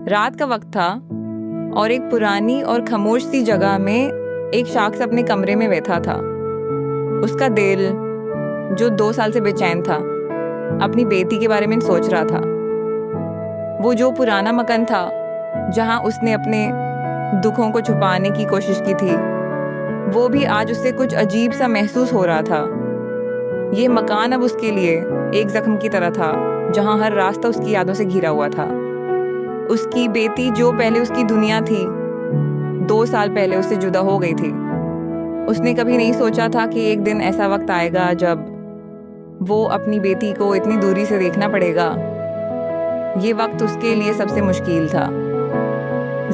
रात का वक्त था और एक पुरानी और खामोश सी जगह में एक शख्स अपने कमरे में बैठा था। उसका दिल, जो 2 साल से बेचैन था, अपनी बेटी के बारे में सोच रहा था। वो जो पुराना मकान था जहां उसने अपने दुखों को छुपाने की कोशिश की थी, वो भी आज उससे कुछ अजीब सा महसूस हो रहा था। ये मकान अब उसके लिए एक जख्म की तरह था जहां हर रास्ता उसकी यादों से घिरा हुआ था। उसकी बेटी, जो पहले उसकी दुनिया थी, 2 साल पहले उससे जुदा हो गई थी। उसने कभी नहीं सोचा था कि एक दिन ऐसा वक्त आएगा जब वो अपनी बेटी को इतनी दूरी से देखना पड़ेगा। ये वक्त उसके लिए सबसे मुश्किल था।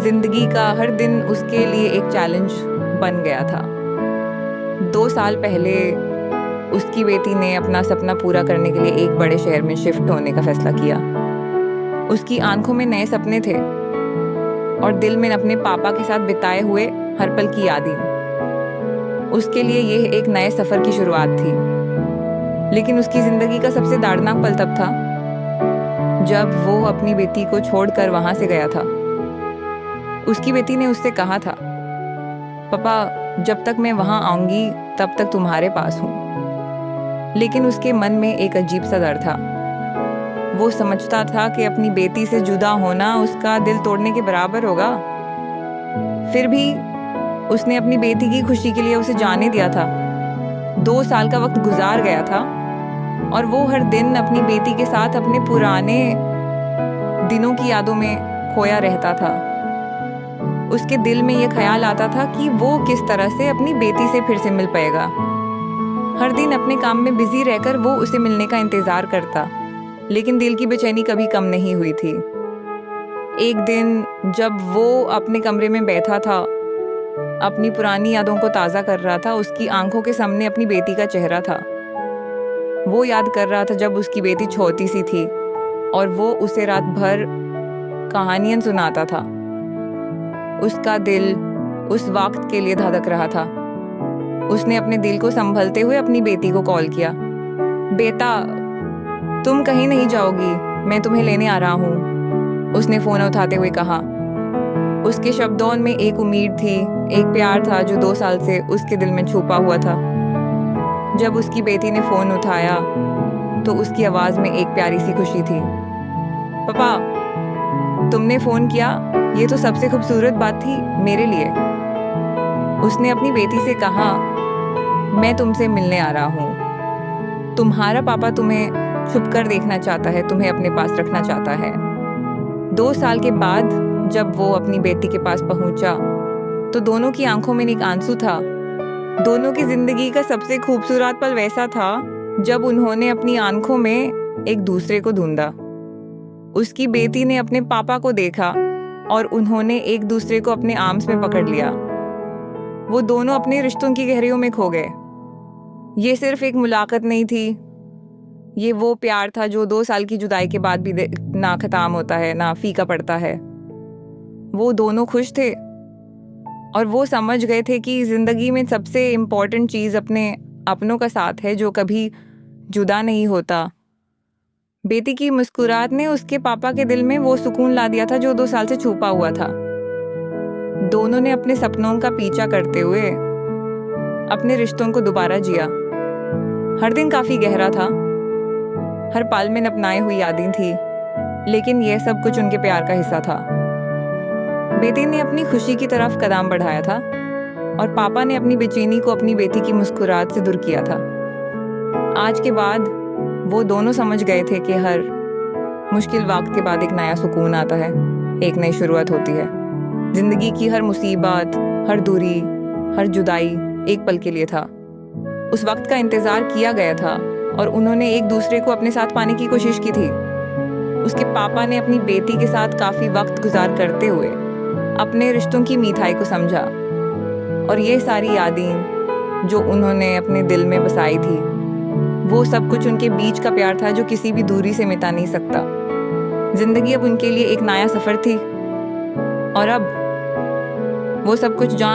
जिंदगी का हर दिन उसके लिए एक चैलेंज बन गया था। 2 साल पहले उसकी बेटी ने अपना सपना पूरा करने के लिए एक बड़े शहर में शिफ्ट होने का फैसला किया। उसकी आंखों में नए सपने थे और दिल में अपने पापा के साथ बिताए हुए हर पल की यादें। उसके लिए यह एक नए सफर की शुरुआत थी। लेकिन उसकी जिंदगी का सबसे दर्दनाक पल तब था जब वो अपनी बेटी को छोड़कर वहां से गया था। उसकी बेटी ने उससे कहा था, पापा, जब तक मैं वहां आऊंगी तब तक तुम्हारे पास हूं। लेकिन उसके मन में एक अजीब सा डर था। वो समझता था कि अपनी बेटी से जुदा होना उसका दिल तोड़ने के बराबर होगा। फिर भी उसने अपनी बेटी की खुशी के लिए उसे जाने दिया था। 2 साल का वक्त गुजार गया था और वो हर दिन अपनी बेटी के साथ अपने पुराने दिनों की यादों में खोया रहता था। उसके दिल में ये ख्याल आता था कि वो किस तरह से अपनी बेटी से फिर से मिल पाएगा। हर दिन अपने काम में बिजी रहकर वो उसे मिलने का इंतजार करता, लेकिन दिल की बेचैनी कभी कम नहीं हुई थी। एक दिन जब वो अपने कमरे में बैठा था, अपनी पुरानी यादों को ताज़ा कर रहा था, उसकी आंखों के सामने अपनी बेटी का चेहरा था। वो याद कर रहा था जब उसकी बेटी छोटी सी थी और वो उसे रात भर कहानियां सुनाता था। उसका दिल उस वक्त के लिए धड़क रहा था। उसने अपने दिल को संभलते हुए अपनी बेटी को कॉल किया। बेटा, तुम कहीं नहीं जाओगी, मैं तुम्हें लेने आ रहा हूँ, उसने फ़ोन उठाते हुए कहा। उसके शब्दों में एक उम्मीद थी, एक प्यार था जो 2 साल से उसके दिल में छुपा हुआ था। जब उसकी बेटी ने फ़ोन उठाया तो उसकी आवाज़ में एक प्यारी सी खुशी थी। पापा, तुमने फ़ोन किया, ये तो सबसे खूबसूरत बात थी मेरे लिए, उसने अपनी बेटी से कहा। मैं तुमसे मिलने आ रहा हूँ। तुम्हारा पापा तुम्हें छुपकर देखना चाहता है, तुम्हें अपने पास रखना चाहता है। 2 साल के बाद जब वो अपनी बेटी के पास पहुंचा तो दोनों की आंखों में एक आंसू था। दोनों की जिंदगी का सबसे खूबसूरत पल वैसा था जब उन्होंने अपनी आंखों में एक दूसरे को ढूंढा। उसकी बेटी ने अपने पापा को देखा और उन्होंने एक दूसरे को अपने आर्म्स में पकड़ लिया। वो दोनों अपने रिश्तों की गहराइयों में खो गए। ये सिर्फ एक मुलाकात नहीं थी, ये वो प्यार था जो 2 साल की जुदाई के बाद भी ना खत्म होता है, ना फीका पड़ता है। वो दोनों खुश थे और वो समझ गए थे कि जिंदगी में सबसे इम्पोर्टेंट चीज़ अपने अपनों का साथ है जो कभी जुदा नहीं होता। बेटी की मुस्कुराहट ने उसके पापा के दिल में वो सुकून ला दिया था जो 2 साल से छुपा हुआ था। दोनों ने अपने सपनों का पीछा करते हुए अपने रिश्तों को दोबारा जिया। हर दिन काफ़ी गहरा था, हर पल में अपनाई हुई यादें थी, लेकिन यह सब कुछ उनके प्यार का हिस्सा था। बेटी ने अपनी खुशी की तरफ कदम बढ़ाया था और पापा ने अपनी बेचैनी को अपनी बेटी की मुस्कुराहट से दूर किया था। आज के बाद वो दोनों समझ गए थे कि हर मुश्किल वक्त के बाद एक नया सुकून आता है, एक नई शुरुआत होती है। जिंदगी की हर मुसीबत, हर दूरी, हर जुदाई एक पल के लिए था। उस वक्त का इंतजार किया गया था और उन्होंने एक दूसरे को अपने साथ पाने की कोशिश की थी। उसके पापा ने अपनी बेटी के साथ काफ़ी वक्त गुजार करते हुए अपने रिश्तों की मीठाई को समझा और ये सारी यादें जो उन्होंने अपने दिल में बसाई थी, वो सब कुछ उनके बीच का प्यार था जो किसी भी दूरी से मिटा नहीं सकता। जिंदगी अब उनके लिए एक नया सफ़र थी और अब वो सब कुछ जहाँ